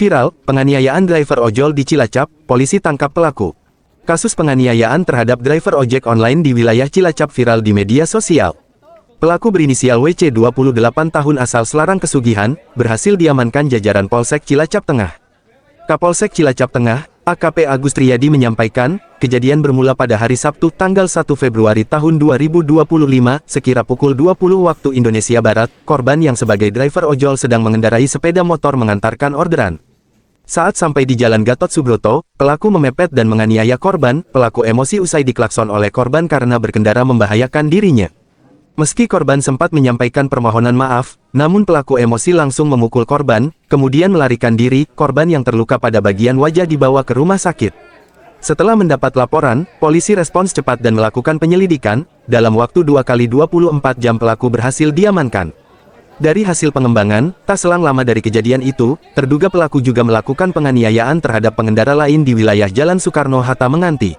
Viral, penganiayaan driver ojol di Cilacap, polisi tangkap pelaku. Kasus penganiayaan terhadap driver ojek online di wilayah Cilacap viral di media sosial. Pelaku berinisial WC 28 tahun asal Selarang Kesugihan, berhasil diamankan jajaran Polsek Cilacap Tengah. Kapolsek Cilacap Tengah, AKP Agus Triyadi menyampaikan, kejadian bermula pada hari Sabtu tanggal 1 Februari tahun 2025, sekira pukul 20 waktu Indonesia Barat, korban yang sebagai driver ojol sedang mengendarai sepeda motor mengantarkan orderan. Saat sampai di Jalan Gatot Subroto, pelaku memepet dan menganiaya korban, pelaku emosi usai diklakson oleh korban karena berkendara membahayakan dirinya. Meski korban sempat menyampaikan permohonan maaf, namun pelaku emosi langsung memukul korban, kemudian melarikan diri. Korban yang terluka pada bagian wajah dibawa ke rumah sakit. Setelah mendapat laporan, polisi respons cepat dan melakukan penyelidikan. Dalam waktu 2 kali 24 jam pelaku berhasil diamankan. Dari hasil pengembangan, tak selang lama dari kejadian itu, terduga pelaku juga melakukan penganiayaan terhadap pengendara lain di wilayah Jalan Soekarno-Hatta Menganti.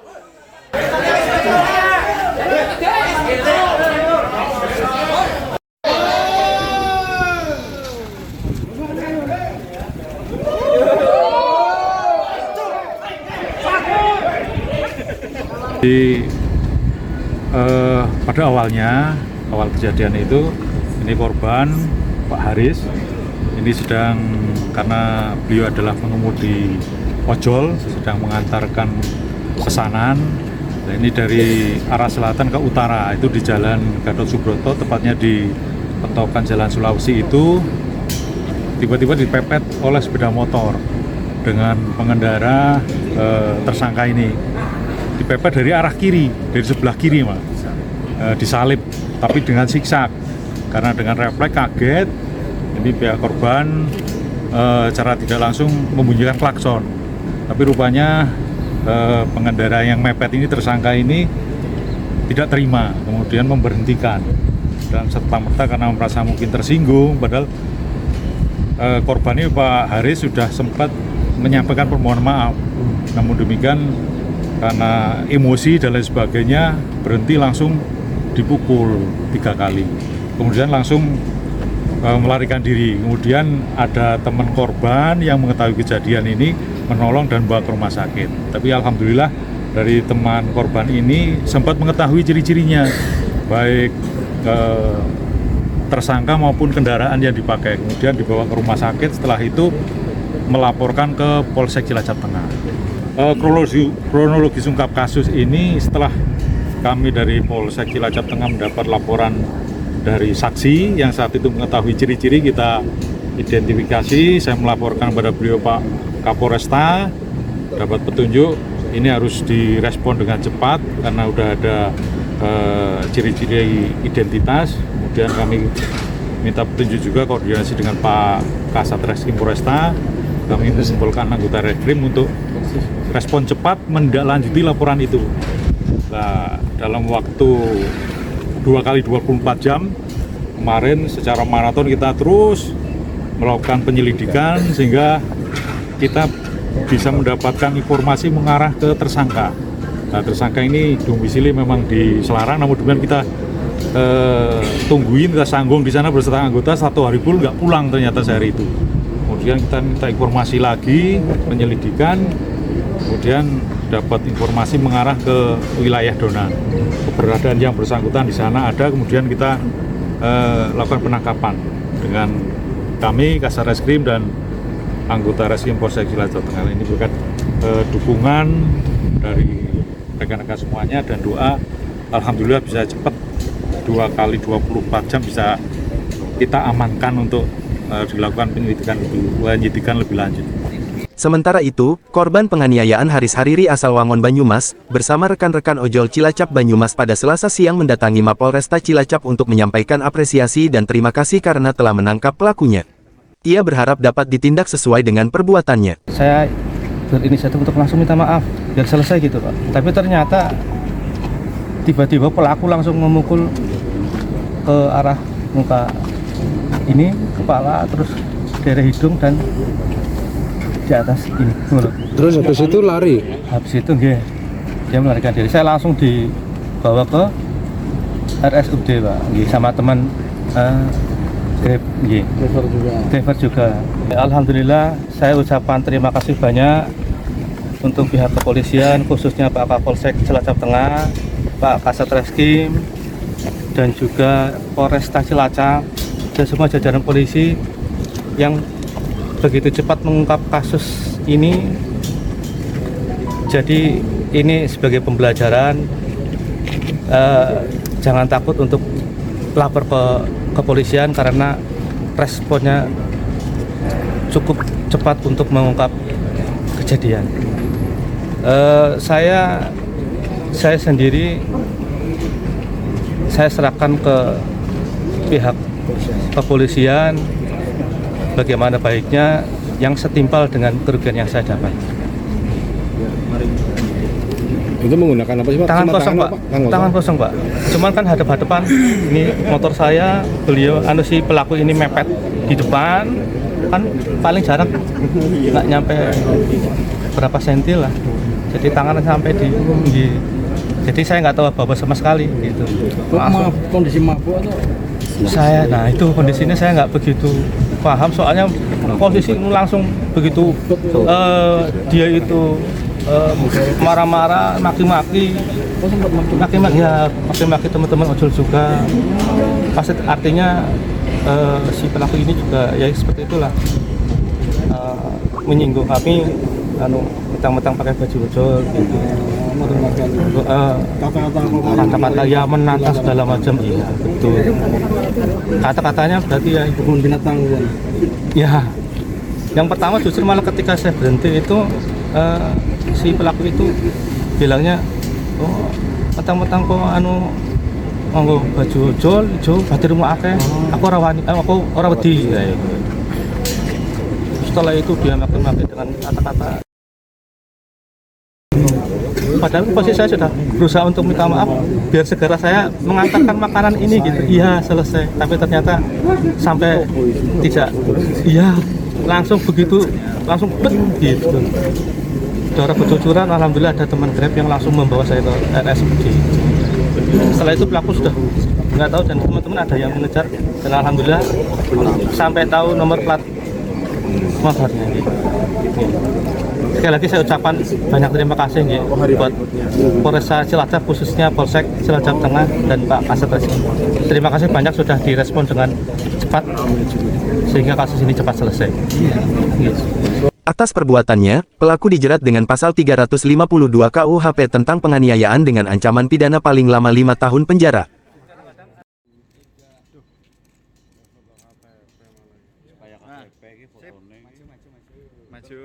Pada awal kejadian itu, ini korban Pak Haris, ini karena beliau adalah pengemudi ojol, sedang mengantarkan pesanan. Nah, ini dari arah selatan ke utara, itu di Jalan Gatot Subroto, tepatnya di pentokan Jalan Sulawesi itu, tiba-tiba dipepet oleh sepeda motor dengan pengendara tersangka ini. Dipepet dari arah kiri, dari sebelah kiri, disalip, tapi dengan siksak. Karena dengan refleks kaget, ini pihak korban secara tidak langsung membunyikan klakson. Tapi rupanya pengendara yang mepet ini, tersangka ini, tidak terima, kemudian memberhentikan. Dan serta-merta karena merasa mungkin tersinggung, padahal korban ini Pak Haris sudah sempat menyampaikan permohonan maaf. Namun demikian, karena emosi dan lain sebagainya, berhenti langsung dipukul 3 kali. Kemudian langsung melarikan diri. Kemudian ada teman korban yang mengetahui kejadian ini, menolong dan bawa ke rumah sakit. Tapi alhamdulillah dari teman korban ini sempat mengetahui ciri-cirinya, baik tersangka maupun kendaraan yang dipakai. Kemudian dibawa ke rumah sakit, setelah itu melaporkan ke Polsek Cilacap Tengah. Kronologi ungkap kasus ini setelah kami dari Polsek Cilacap Tengah mendapat laporan dari saksi yang saat itu mengetahui ciri-ciri, kita identifikasi. Saya melaporkan pada beliau Pak Kapolresta, dapat petunjuk ini harus direspon dengan cepat karena udah ada ciri-ciri identitas. Kemudian kami minta petunjuk juga koordinasi dengan Pak Kasat Reskrim Polresta. Kami mengumpulkan anggota Reskrim untuk respon cepat menindaklanjuti laporan itu. Nah, dalam waktu 2 kali 24 jam kemarin secara maraton kita terus melakukan penyelidikan sehingga kita bisa mendapatkan informasi mengarah ke tersangka. Nah, tersangka ini domisili memang di Selarang, namun demikian kita tungguin, kita sanggung di sana beserta anggota 1 hari pun nggak pulang ternyata sehari itu. Kemudian kita minta informasi lagi, penyelidikan, kemudian dapat informasi mengarah ke wilayah Donan. Keberadaan yang bersangkutan di sana ada, kemudian kita lakukan penangkapan dengan kami, Kasat Reskrim dan anggota Reskrim Polsek Cilacap Tengah. Ini berkat dukungan dari rekan-rekan semuanya dan doa, alhamdulillah bisa cepat 2 kali 24 jam bisa kita amankan untuk dilakukan penyelidikan lebih lanjut. Sementara itu, korban penganiayaan Haris Hariri asal Wangon Banyumas, bersama rekan-rekan ojol Cilacap Banyumas pada Selasa siang mendatangi Mapolresta Cilacap untuk menyampaikan apresiasi dan terima kasih karena telah menangkap pelakunya. Ia berharap dapat ditindak sesuai dengan perbuatannya. Saya berinisiatif untuk langsung minta maaf, biar selesai gitu Pak. Tapi ternyata tiba-tiba pelaku langsung memukul ke arah muka ini, kepala, terus dari hidung dan di atas ini mulut. Terus habis itu lari? Habis itu dia melarikan diri. Saya langsung dibawa ke RSUD Pak, sama teman Grab, driver juga. Alhamdulillah, saya ucapkan terima kasih banyak untuk pihak kepolisian, khususnya Pak Kapolsek Cilacap Tengah, Pak Kasat Reskrim, dan juga Polresta Cilacap, dan semua jajaran polisi yang begitu cepat mengungkap kasus ini. Jadi ini sebagai pembelajaran, jangan takut untuk lapor ke kepolisian karena responnya cukup cepat untuk mengungkap kejadian. Saya sendiri saya serahkan ke pihak kepolisian bagaimana baiknya yang setimpal dengan kerugian yang saya dapat. Itu menggunakan apa sih Pak? Tangan Cuma kosong Pak, tangan kosong Pak. Cuman kan hadap-hadapan, ini motor saya, beliau si pelaku ini mepet di depan, kan paling jarang nggak nyampe berapa senti lah. Jadi tangan sampai di jadi saya nggak tahu apa-apa sama sekali gitu. Langsung Kondisi mabuk atau? saya, nah itu kondisinya saya nggak begitu paham, soalnya posisi ini langsung begitu dia itu marah-marah, maki-maki ya, maki-maki teman-teman ojol juga. Pasti artinya si pelaku ini juga ya seperti itulah, menyinggung kami, mentang-mentang pakai baju ojol gitu. Kata-kata ya menantang segala macam, iya betul. Kata-katanya berarti ya Kebun binatang bukan? ya. Yang pertama justru malah ketika saya berhenti itu si pelaku itu bilangnya, oh mentang-mentang kok nganggo baju ojol ijo batirmu akeh, aku ora wani, aku ora wedi. Setelah itu dia maki-maki dengan kata-kata. Padahal posisi saya sudah berusaha untuk minta maaf biar segera saya mengantarkan makanan ini gitu. Iya selesai. Tapi ternyata sampai tidak. Iya langsung begitu, langsung bet gitu. Secara kejujuran, alhamdulillah ada teman Grab yang langsung membawa saya ke RSUD. Setelah itu pelaku sudah nggak tahu dan teman-teman ada yang mengejar dan alhamdulillah sampai tahu nomor plat motornya. Sekali lagi saya ucapkan banyak terima kasih buat Polresta Cilacap, khususnya Polsek Cilacap Tengah dan Pak Kasat Reskrim. Terima kasih banyak sudah direspon dengan cepat sehingga kasus ini cepat selesai. Atas perbuatannya, pelaku dijerat dengan pasal 352 KUHP tentang penganiayaan dengan ancaman pidana paling lama 5 tahun penjara. Maju.